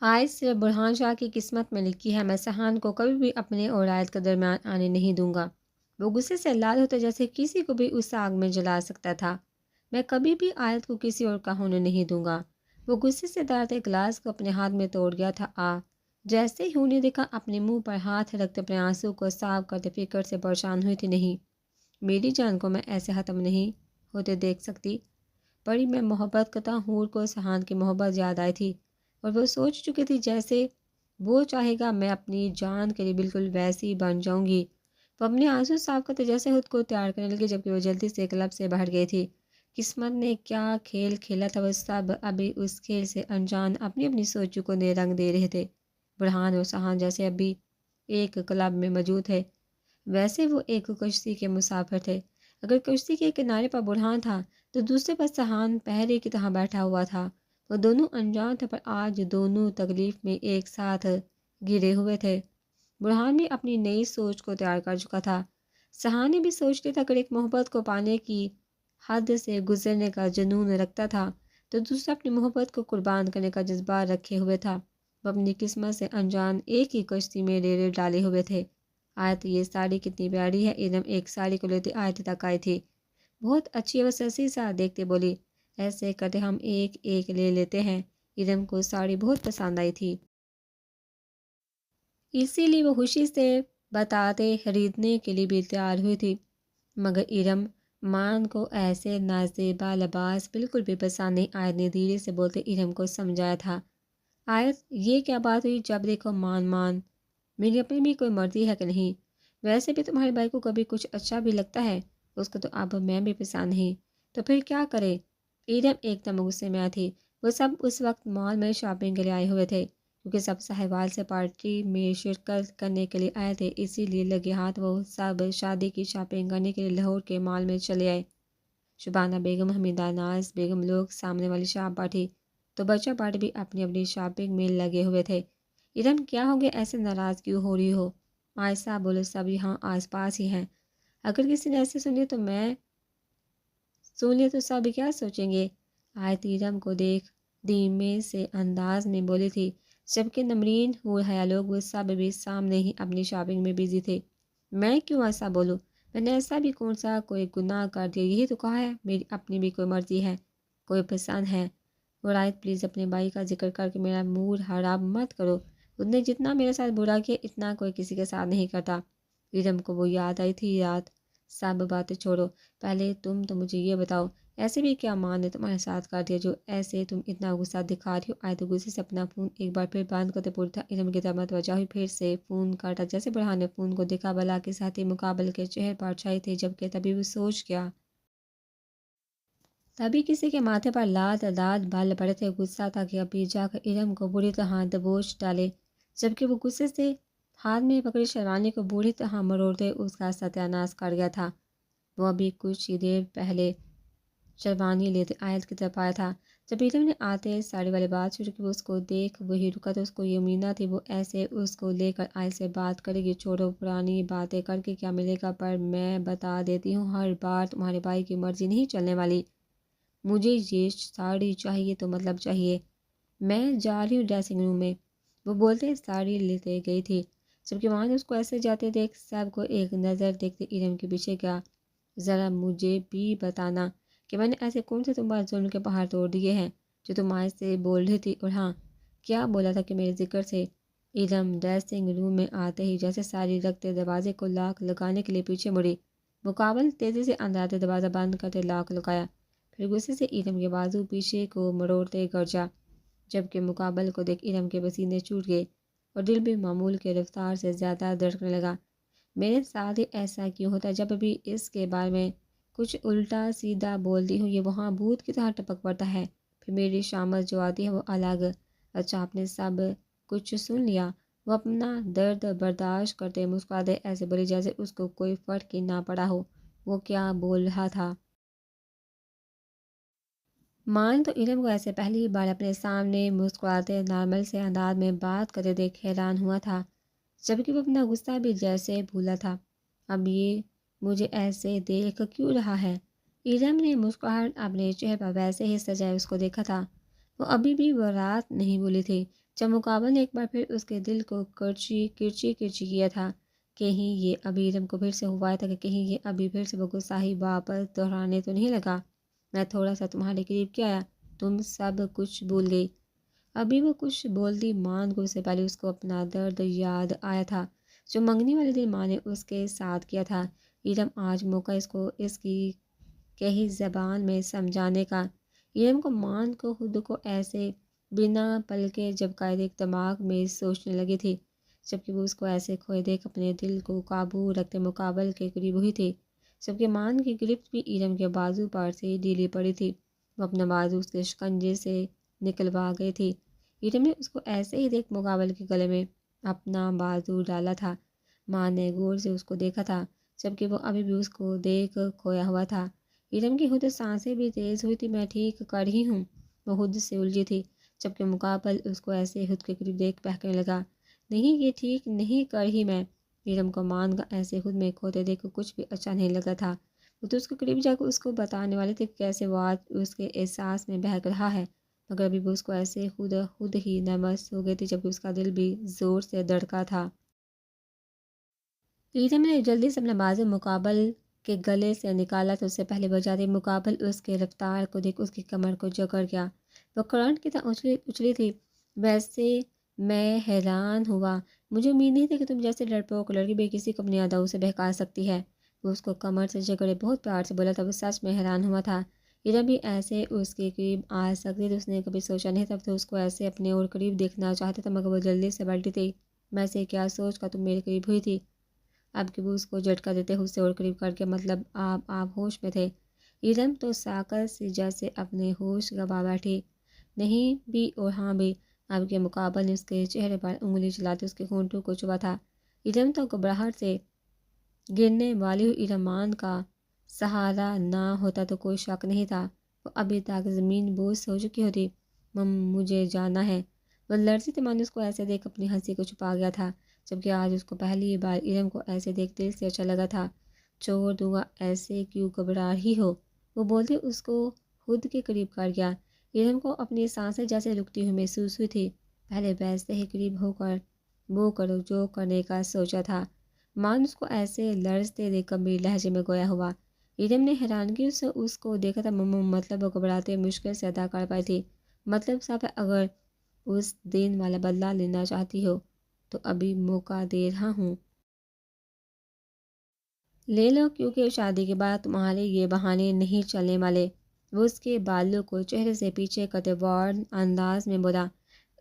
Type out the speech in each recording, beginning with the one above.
آج صرف برہان شاہ کی قسمت میں لکھی ہے، میں سہان کو کبھی بھی اپنے اور آیت کے درمیان آنے نہیں دوں گا۔ وہ غصے سے لال ہوتا جیسے کسی کو بھی اس آگ میں جلا سکتا تھا۔ میں کبھی بھی آیت کو کسی اور کا ہونے نہیں دوں گا۔ وہ غصے سے دارتے گلاس کو اپنے ہاتھ میں توڑ گیا تھا۔ جیسے ہی انہیں دیکھا اپنے منہ پر ہاتھ رکھتے اپنے آنسو کو صاف کرتے فکر سے پریشان ہوئی تھی۔ نہیں، میری جان کو میں ایسے ختم نہیں ہوتے دیکھ سکتی۔ بڑی میں محبت کرتا حور کو سہان کی محبت یاد آئی تھی، اور وہ سوچ چکی تھی جیسے وہ چاہے گا میں اپنی جان کے لیے بالکل ویسی بن جاؤں گی۔ وہ اپنے آنسو صاف کرتے جیسے خود کو تیار کرنے لگی، جبکہ وہ جلدی سے کلب سے باہر گئی تھی۔ قسمت نے کیا کھیل کھیلا تھا، وہ سب ابھی اس کھیل سے انجان اپنی اپنی سوچوں کو نئے رنگ دے رہے تھے۔ برہان اور سہان جیسے ابھی ایک کلب میں موجود تھے، ویسے وہ ایک کشتی کے مسافر تھے۔ اگر کشتی کے کنارے پر برہان تھا تو دوسرے پر سہان پہرے کی طرح بیٹھا ہوا تھا۔ وہ دونوں انجان تھے، پر آج دونوں تکلیف میں ایک ساتھ گرے ہوئے تھے۔ برہان بھی اپنی نئی سوچ کو تیار کر چکا تھا، سہان نے بھی سوچ لیا تھا۔ اگر ایک محبت کو پانے کی حد سے گزرنے کا جنون رکھتا تھا تو دوسرا اپنی محبت کو قربان کرنے کا جذبہ رکھے ہوئے تھا۔ وہ اپنی قسمت سے انجان ایک ہی کشتی میں ڈیرے ڈالے ہوئے تھے۔ آیت، یہ ساڑی کتنی پیاری ہے۔ ارم ایک ساڑی کو لیتے آیت تک آئی تھی۔ بہت اچھی ہے، وہ سسی سا دیکھتے بولی۔ ایسے کرتے ہم ایک ایک لے لیتے ہیں۔ ارم کو ساڑی بہت پسند آئی تھی، اسی لیے وہ خوشی سے بتاتے خریدنے کے لیے بھی تیار ہوئی تھی۔ مگر ارم مان کو ایسے نازیبا لباس بالکل بھی پسند نہیں۔ آیت نے دھیرے سے بولتے ارم کو سمجھایا تھا۔ آیت، یہ کیا بات ہوئی؟ جب دیکھو مان، میری اپنی بھی کوئی مرضی ہے کہ نہیں؟ ویسے بھی تمہارے بھائی کو کبھی کچھ اچھا بھی لگتا ہے، اس کو تو اب میں بھی پسند نہیں، تو پھر کیا کرے؟ ارم ایک دم غصے میں آئی تھی۔ وہ سب اس وقت مال میں شاپنگ کے لیے آئے ہوئے تھے، کیونکہ سب ساہیوال سے پارٹی میں شرکت کرنے کے لیے آئے تھے، اسی لیے لگے ہاتھ وہ سب شادی کی شاپنگ کرنے کے لیے لاہور کے مال میں چلے آئے۔ شبانہ بیگم، حمیدہ، ناز بیگم لوگ سامنے والی شاپ پر تھی، تو بچہ پارٹی بھی اپنی اپنی شاپنگ میں لگے ہوئے تھے۔ ارم، کیا ہو گیا؟ ایسے ناراض کیوں ہو رہی ہو؟ عائشہ بولے، سب یہاں آس پاس ہی ہیں، اگر کسی نے ایسے سن لیے تو سب کیا سوچیں گے؟ آیت ارم کو دیکھ دھیمے سے انداز میں بولی تھی، جبکہ نمرین حور حیا لوگ وہ سب بھی سامنے ہی اپنی شاپنگ میں بزی تھے۔ میں کیوں ایسا بولوں؟ میں نے ایسا بھی کون سا کوئی گناہ کر دیا؟ یہی تو کہا ہے میری اپنی بھی کوئی مرضی ہے، کوئی پسند ہے۔ اور آیت، پلیز اپنے بھائی کا ذکر کر کے میرا موڈ خراب مت کرو۔ اس نے جتنا میرے ساتھ برا کیا اتنا کوئی کسی کے ساتھ نہیں کرتا۔ ارم کو وہ یاد آئی تھی رات۔ سب باتیں چھوڑو، پہلے تم تو مجھے یہ بتاؤ، ایسے بھی کیا ماں نے تمہارے ساتھ کر دیا جو ایسے تم اتنا غصہ دکھا رہی ہو؟ آیت غصے سے اپنا فون ایک بار پھر بند کرتے پوری تھا ارم کی طرف متوجہ ہوئی، پھر سے فون کاٹا۔ جیسے برہان نے فون کو دیکھا، بلا کے ساتھ ہی مقابل کے چہرے پر چھائی تھی، جبکہ تبھی وہ سوچ گیا، تبھی کسی کے ماتھے پر لات داد بال پڑے تھے۔ غصہ تھا کہ ابھی جا کر ارم کو بری طرح دبوچ ڈالے، جبکہ وہ غصے سے ہاتھ میں پکڑی شیروانی کو بری طرح مروڑتے اس کا ستیاناش کر گیا تھا۔ وہ ابھی کچھ ہی دیر پہلے شیروانی لیتے آیت کی طرف آیا تھا، جب ارم نے آتے ساڑی والی بات شروع کی۔ وہ اس کو دیکھ وہی رکا، تو اس کو یہ امید تھی وہ ایسے اس کو لے کر آیت سے بات کرے گی۔ چھوڑو پرانی باتیں کر کے کیا ملے گا، پر میں بتا دیتی ہوں، ہر بار تمہارے بھائی کی مرضی نہیں چلنے والی۔ مجھے یہ ساڑی چاہیے تو مطلب چاہیے۔ میں جا رہی ہوں ڈریسنگ روم میں، وہ بولتے ساڑی لیتے گئی تھی، جبکہ وہاں نے اس کو ایسے جاتے دیکھ سب کو ایک نظر دیکھتے ارم کے پیچھے گیا۔ ذرا مجھے بھی بتانا کہ میں نے ایسے کون سے تم پر ظلم کے پہاڑ توڑ دیے ہیں جو تم آج سے بول رہی تھی؟ اور ہاں، کیا بولا تھا کہ میرے ذکر سے؟ ارم ڈریسنگ روم میں آتے ہی جیسے ساری رکھتے دروازے کو لاک لگانے کے لیے پیچھے مڑی۔ مقابل تیزی سے اندر آتے دروازہ بند کرتے لاک لگایا، پھر غصے سے ارم کے بازو پیچھے کو مروڑتے گرجا، جبکہ مقابل کو دیکھ ارم کے پسینے چھوٹ گئے اور دل بھی معمول کے رفتار سے زیادہ دھڑکنے لگا۔ میرے ساتھ ہی ایسا کیوں ہوتا ہے؟ جب بھی اس کے بارے میں کچھ الٹا سیدھا بولتی ہوں یہ وہاں بھوت کی طرح ٹپک پڑتا ہے، پھر میری شامت جو آتی ہے وہ الگ۔ اچھا، آپ نے سب کچھ سن لیا؟ وہ اپنا درد برداشت کرتے مسکراتے ایسے بولی جیسے اس کو کوئی فرق ہی نہ پڑا ہو وہ کیا بول رہا تھا۔ مان تو ارم کو ایسے پہلی بار اپنے سامنے مسکراتے نارمل سے انداز میں بات کرتے دیکھ حیران ہوا تھا، جبکہ وہ اپنا غصہ بھی جیسے بھولا تھا۔ اب یہ مجھے ایسے دیکھ کیوں رہا ہے؟ ارم نے مسکراہٹ اپنے چہرے پر ویسے ہی سجائے اس کو دیکھا تھا۔ وہ ابھی بھی وہ رات نہیں بھولی تھی جب مقابل نے ایک بار پھر اس کے دل کو کرچی کرچی کرچی کیا تھا، کہیں یہ ابھی ارم کو پھر سے ہوا تھا کہ کہیں یہ ابھی پھر سے وہ غصہ ہی واپس دہرانے تو نہیں لگا۔ میں تھوڑا سا تمہارے قریب کیا آیا، تم سب کچھ بھول گئی۔ ابھی وہ کچھ بولتی مان کو، اس سے پہلے اس کو اپنا درد یاد آیا تھا جو منگنی والے دن ماں نے اس کے ساتھ کیا تھا۔ ارم آج موقع اس کو اس کی کہی زبان میں سمجھانے کا۔ ارم کو مان کو خود کو ایسے بنا پلکے جب قائد دماغ میں سوچنے لگی تھی، جبکہ وہ اس کو ایسے کھوئے دیکھ اپنے دل کو قابو رکھتے مقابل کے قریب ہوئی تھی، جبکہ مان کی گرفت بھی ارم کے بازو پر سے ڈھیلی پڑی تھی۔ وہ اپنا بازو اس کے شکنجے سے نکلوا گئی تھی۔ ارم نے اس کو ایسے ہی دیکھ مقابل کے گلے میں اپنا بازو ڈالا تھا۔ ماں نے غور سے اس کو دیکھا تھا، جبکہ وہ ابھی بھی اس کو دیکھ کھویا ہوا تھا۔ ارم کی خود سانسیں بھی تیز ہوئی تھی۔ میں ٹھیک کر ہی ہوں، وہ خود سے الجھی تھی، جبکہ مقابل اس کو ایسے خود کے قریب دیکھ بہکنے لگا۔ نہیں، یہ ٹھیک نہیں کر ہی میں۔ ارم کو مان کا ایسے خود میں کھوتے دیکھ کچھ بھی اچھا نہیں لگا تھا۔ وہ تو اس کے قریب جا کر اس کو بتانے والے تھے کہ کیسے وہ آج اس کے احساس میں بہک رہا ہے، مگر ابھی وہ اس کو ایسے خود ہی نرمس ہو گئی تھی، جبکہ اس کا دل بھی زور سے دھڑکا تھا۔ ارم نے جلدی سے اپنا بازو مقابل کے گلے سے نکالا تو اس سے پہلے بجا دی۔ مقابل اس کے رفتار کو دیکھ اس کی کمر کو جکڑ گیا۔ وہ کرنٹ کی طرح اچھلی تھی۔ ویسے میں حیران ہوا، مجھے امید نہیں تھی کہ تم جیسے ڈرپوک لڑکی بے کسی کو اپنی اداؤں سے بہکا سکتی ہے۔ وہ اس کو کمر سے جکڑے بہت پیار سے بولا تھا۔ وہ سچ میں حیران ہوا تھا، ارم بھی ایسے اس کے قریب آ سکتی تھی۔ اس نے کبھی سوچا نہیں تھا تو اس کو ایسے اپنے اور قریب دیکھنا چاہتا تھا، مگر وہ جلدی سے پلٹی تھی۔ میں سے کیا سوچ کر تم میرے قریب ہوئی تھی؟ اب کہ وہ اس کو جھٹکا دیتے خود سے اور قریب کر کے، مطلب آپ ہوش میں تھے؟ ارم تو ساکت سی جیسے اپنے ہوش گوا بیٹھی، نہیں بھی اور ہاں بھی۔ اب کے مقابل نے اس کے چہرے پر انگلی چلاتے اس کے ہونٹوں کو چبا تھا۔ ارم تو گھبراہٹ سے گرنے والی ہوئی۔ ارم مان کا سہارا نہ ہوتا تو کوئی شک نہیں تھا وہ ابھی تک زمین بوجھ ہو چکی ہوتی۔ مجھے جانا ہے۔ وہ لرزی تیمانی اس کو ایسے دیکھ اپنی ہنسی کو چھپا گیا تھا، جبکہ آج اس کو پہلی بار ارم کو ایسے دیکھ دل سے اچھا لگا تھا۔ چھوڑ دوں گا، ایسے کیوں گھبرا رہی ہو؟ وہ بولتے اس کو خود کے قریب کر گیا۔ ارم کو اپنی سانسیں جیسے رکتی ہوئی محسوس ہوئی تھی۔ پہلے ویسے ہی قریب ہو کر وہ کرو جو کرنے کا سوچا تھا۔ مان اس کو ایسے لرزتے دیکھ گمبھیر لہجے میں گویا ہوا۔ ارم نے حیرانگی سے اس کو دیکھا تھا۔ مطلب وہ گھبراتے مشکل سے ادا کر پائی تھی۔ مطلب صاحب اگر اس دن والا بدلہ لینا چاہتی ہو تو ابھی موقع دے رہا ہوں۔ لے لو، کیونکہ شادی کے بعد تمہارے یہ بہانے نہیں چلنے والے۔ وہ اس کے بالوں کو چہرے سے پیچھے کرتے وارن انداز میں بولا۔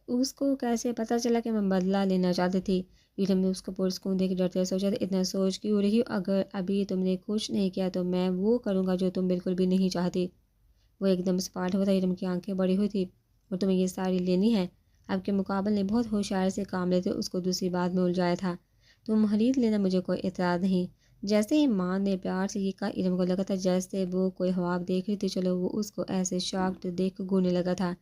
اس کو کیسے پتہ چلا کہ میں بدلہ لینا چاہتی تھی؟ ارم نے اس کو پرسکون دیکھ ڈرتے سوچا تھا، اتنا سوچ کیوں رہی ہو؟ اگر ابھی تم نے کچھ نہیں کیا تو میں وہ کروں گا جو تم بالکل بھی نہیں چاہتی۔ وہ ایک دم سپاٹ ہوا تھا۔ ارم کی آنکھیں بڑی ہوئی تھی۔ اور تمہیں یہ ساری لینی ہے؟ اب کے مقابل نے بہت ہوشیاری سے کام لیتے اس کو دوسری بات میں الجھایا تھا۔ تم خرید لینا، مجھے کوئی اعتراض نہیں۔ جیسے ہی ماں نے پیار سے یہ کہا، ارم کو لگا تھا جیسے وہ کوئی خواب دیکھ رہی تھی۔ چلو، وہ اس کو ایسے شاکڈ دیکھ گھورنے لگا تھا۔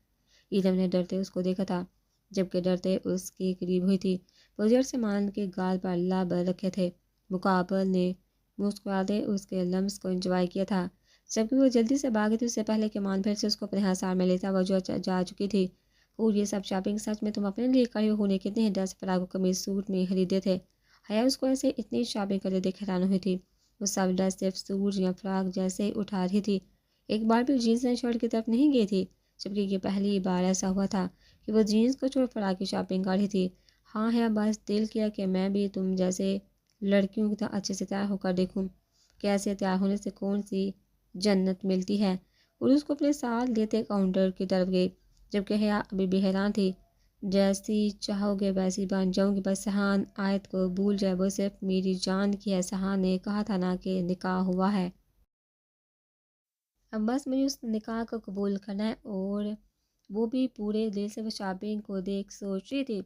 ارم نے ڈرتے اس کو دیکھا تھا، جبکہ ڈرتے اس کے قریب ہوئی تھی۔ وہ زور سے مان کے گال پر لب رکھے تھے۔ مقابل نے مسکراتے اس کے لمس کو انجوائے کیا تھا، جبکہ وہ جلدی سے بھاگی تھی اس سے پہلے کہ مان پھر سے اس کو اپنے ہاتھ میں لیتا وہ جو جا چکی تھی۔ اور یہ سب شاپنگ سچ میں تم اپنے لیے کڑے ہونے کتنے ڈریس فراق و قمیض سوٹ میں خریدے تھے؟ حیا اس کو ایسے اتنی شاپنگ کرتے دیکھ حیران ہوئی تھی۔ وہ سب ڈریس صرف سوٹ یا فراق جیسے ہی اٹھا رہی تھی، ایک بار بھی جینس یا شرٹ کی طرف نہیں گئی تھی، جبکہ یہ پہلی بار ایسا ہوا تھا کہ وہ جینس کو چھوڑ فراق کی شاپنگ کر رہی تھی۔ ہاں حیا، بس دل کیا کہ میں بھی تم جیسے لڑکیوں کی طرح اچھے سے تیار ہو کر دیکھوں کہ ایسے تیار ہونے سے کون سی جنت ملتی ہے۔ اور اس کو اپنے ساتھ لیتے کاؤنٹر کی طرف گئی، جبکہ حیا ابھی بھی حیران تھی۔ جیسی چاہو گے ویسی بن جاؤں گی، بس سہان آیت کو بھول جائے، وہ صرف میری جان کی ہے۔ سہان نے کہا تھا نا کہ نکاح ہوا ہے، اب بس مجھے اس نکاح کو قبول کرنا ہے۔ اور وہ بھی پورے دل سے۔ وہ شاپنگ کو دیکھ سوچ رہی تھی،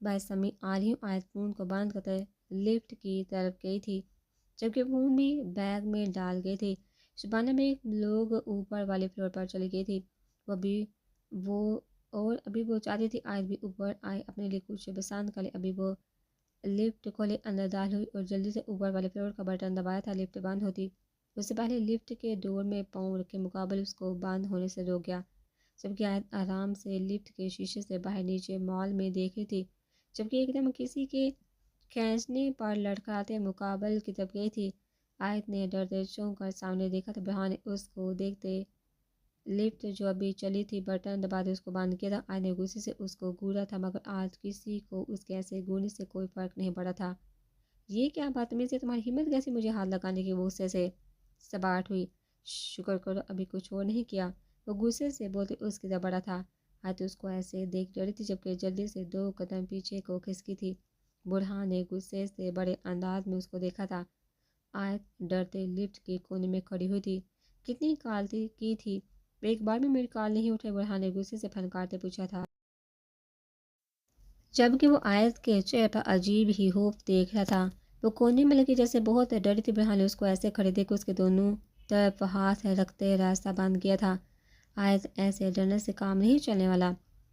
بس امی آ رہی ہوں۔ آیت فون کو بند کرتے لفٹ کی طرف گئی تھی، جبکہ فون بھی بیگ میں ڈال گئی تھی۔ شبانہ میں لوگ اوپر والے فلور پر چلی گئی تھی، ابھی وہ چاہتی تھی آیت بھی اوپر آئے، اپنے لیے کچھ پسند کرے۔ ابھی وہ لفٹ کھولے اندر داخل ہوئی اور جلدی سے اوپر والے فلور کا بٹن دبایا تھا۔ لفٹ بند ہوتی اس سے پہلے لفٹ کے ڈور میں پاؤں رکھے مقابل اس کو بند ہونے سے روک گیا، جبکہ آیت آرام سے لفٹ کے شیشے سے باہر نیچے مال میں دیکھ رہی تھی، جبکہ ایک دم کسی کے کھینچنے پر لڑکھڑاتے مقابل کی طرف گئی تھی۔ آیت نے ڈرتے چونک کر سامنے دیکھا تو برہان نے اس کو دیکھتے لفٹ جو ابھی چلی تھی بٹن دباتے اس کو بند کیا تھا۔ آیت نے غصے سے اس کو گھورا تھا، مگر آج کسی کو اس کے ایسے گھورنے سے کوئی فرق نہیں پڑا تھا۔ یہ کیا بدتمیزی ہے، تمہاری ہمت کیسی مجھے ہاتھ لگانے کی؟ وہ غصے سے سباہٹ ہوئی۔ شکر کرو ابھی کچھ اور نہیں کیا، وہ غصے سے بولتے اس کی طرف بڑھا تھا۔ آیت اس کو ایسے دیکھ ڈری تھی جبکہ جلدی سے 2 قدم پیچھے کو کھسکی تھی۔ برہان نے غصے سے بڑے انداز میں اس کو دیکھا تھا۔ آیت ڈرتے لفٹ کے کونے میں کھڑی ہوئی تھی۔ کتنی کال کی تھی، ایک بار بھی میری کال نہیں اٹھے؟ برہان نے غصے سے پھنکارتے پوچھا تھا، جبکہ وہ آیت کے چہرے پر عجیب ہی خوف دیکھ رہا تھا۔ وہ کونے میں لگی جیسے بہت ڈری تھی۔ برہان نے اس کو ایسے کھڑے دیکھ اس کے دونوں طرف ہاتھ رکھتے راستہ بند کیا تھا۔ آیت ایسے ڈرنے سے کام نہیں چلنے والا،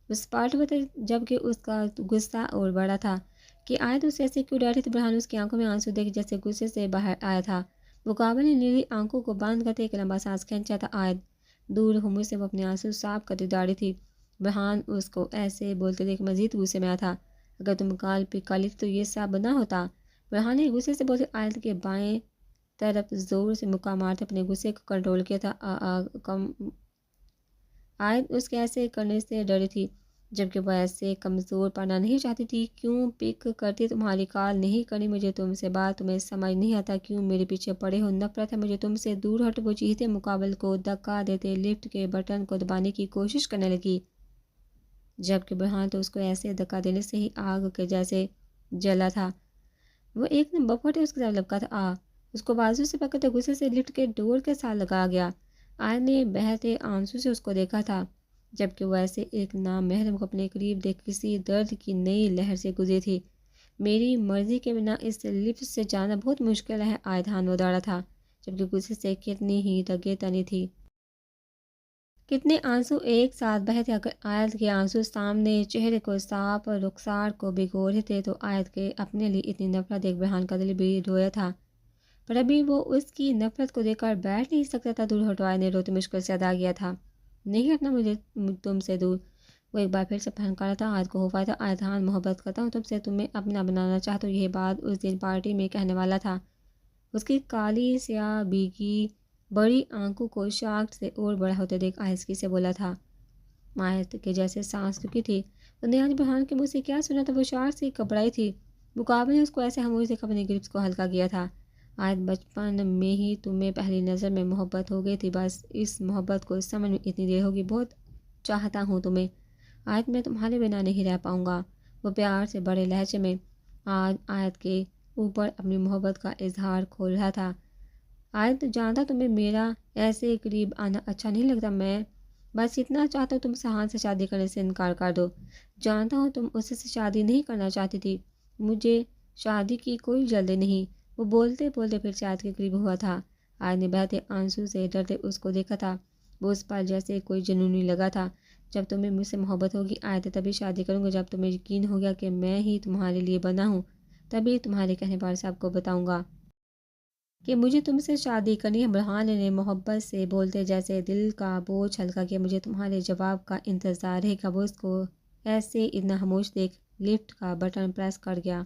اس پلٹ ہوئے تھے، جبکہ اس کا غصہ اور بڑا تھا کہ آیت اسے ایسے کیوں ڈر رہی تھی۔ برہان اس کی آنکھوں میں آنسو دیکھ جیسے غصے سے باہر آیا تھا۔ مقابل نے نیلی آنکھوں کو بند کرتے ایک لمبا سانس کھینچا تھا۔ آیت دور ہو مجھ سے، وہ اپنے آنسو صاف کرتی جا رہی تھی۔ برہان اس کو ایسے بولتے دیکھ مزید غصے میں آیا تھا۔ اگر تم کال پہ کالی تھی تو یہ سب نہ ہوتا۔ برہان نے غصے سے بولتے آیت کے بائیں طرف زور سے مکہ مارتے اپنے غصے کو کنٹرول کیا تھا۔ آیت اس کے ایسے کرنے سے ڈری تھی، جبکہ وہ ایسے کمزور پڑنا نہیں چاہتی تھی۔ کیوں پک کرتی تمہاری کال نہیں کرنی مجھے تم سے بات، تمہیں سمجھ نہیں آتا کیوں میرے پیچھے پڑے ہو؟ نفرت ہے مجھے تم سے، دور ہٹ۔ وہ چیختے مقابل کو دھکا دیتے لفٹ کے بٹن کو دبانے کی کوشش کرنے لگی، جبکہ برہان تو اس کو ایسے دھکا دینے سے ہی آگ کے جیسے جلا تھا۔ وہ ایک دم بپھٹے اس کے ساتھ لپکا تھا۔ اس کو بازو سے پکڑتے غصے سے لفٹ کے ڈور کے ساتھ لگا گیا۔ آیت نے بہتے آنسو سے اس کو دیکھا تھا، جبکہ وہ ایسے ایک نامحرم کو اپنے قریب دیکھ کسی درد کی نئی لہر سے گزری تھی۔ میری مرضی کے بنا اس لفٹ سے جانا بہت مشکل ہے، آیت ہاتھ وداڑا تھا، جبکہ غصے سے کتنی ہی رگیں تنی تھی۔ کتنے آنسو ایک ساتھ بہے تھے۔ اگر آیت کے آنسو سامنے چہرے کو صاف رخسار کو بھگو رہے تھے تو آیت کے اپنے لیے اتنی نفرت دیکھ برہان کا دل بھی رویا تھا، پر ابھی وہ اس کی نفرت کو دیکھ کر بیٹھ نہیں سکتا تھا۔ دور ہٹو، آیت نے روتے مشکل سے ادا کیا تھا، نہیں ہٹنا مجھے تم سے دور۔ وہ ایک بار پھر سے پھنکارا تھا۔ آیت کو خوف آیا تھا۔ آیت ہاں محبت کرتا ہوں تم سے، تمہیں اپنا بنانا چاہتا ہوں، یہ بات اس دن پارٹی میں کہنے والا تھا۔ اس کی کالی سیاہ بھیگی بڑی آنکھوں کو شاخ سے اور بڑا ہوتے دیکھ آہستگی سے بولا تھا۔ آیت کے جیسے سانس رکی تھی۔ تو نے آج برہان کے منہ سے کیا سنا تھا؟ وہ شار سے گھبرائی تھی۔ مقابل نے اس کو ایسے خاموشی سے اپنے گرفت کو ہلکا کیا تھا۔ آیت بچپن میں ہی تمہیں پہلی نظر میں محبت ہو گئی تھی، بس اس محبت کو سمجھ میں اتنی دیر ہوگی، بہت چاہتا ہوں تمہیں آیت، میں تمہارے بنا نہیں رہ پاؤں گا۔ وہ پیار سے بڑے لہجے میں آج آیت کے اوپر اپنی محبت کا اظہار کھول رہا تھا۔ آیت جانتا تمہیں میرا ایسے قریب آنا اچھا نہیں لگتا، میں بس اتنا چاہتا ہوں تم سہان سے شادی کرنے سے انکار کر دو۔ جانتا ہوں تم اس سے شادی نہیں کرنا چاہتی تھی، مجھے شادی کی کوئی جلدی نہیں۔ وہ بولتے بولتے پھر سے آیت کے قریب ہوا تھا۔ آیت نے بہتے آنسو سے ڈرتے اس کو دیکھا تھا۔ وہ اس پر جیسے کوئی جنونی لگا تھا۔ جب تمہیں مجھ سے محبت ہوگی آیت، تبھی شادی کروں گا، جب تمہیں یقین ہو گیا کہ میں ہی تمہارے لیے بنا ہوں، تبھی تمہارے کہنے پر سب کو بتاؤں گا کہ مجھے تم سے شادی کرنی ہے۔ برہان نے محبت سے بولتے جیسے دل کا بوجھ ہلکا کیا۔ مجھے تمہارے جواب کا انتظار ہے۔ وہ اس کو ایسے اتنا خاموش دیکھ لفٹ کا بٹن پریس کر گیا۔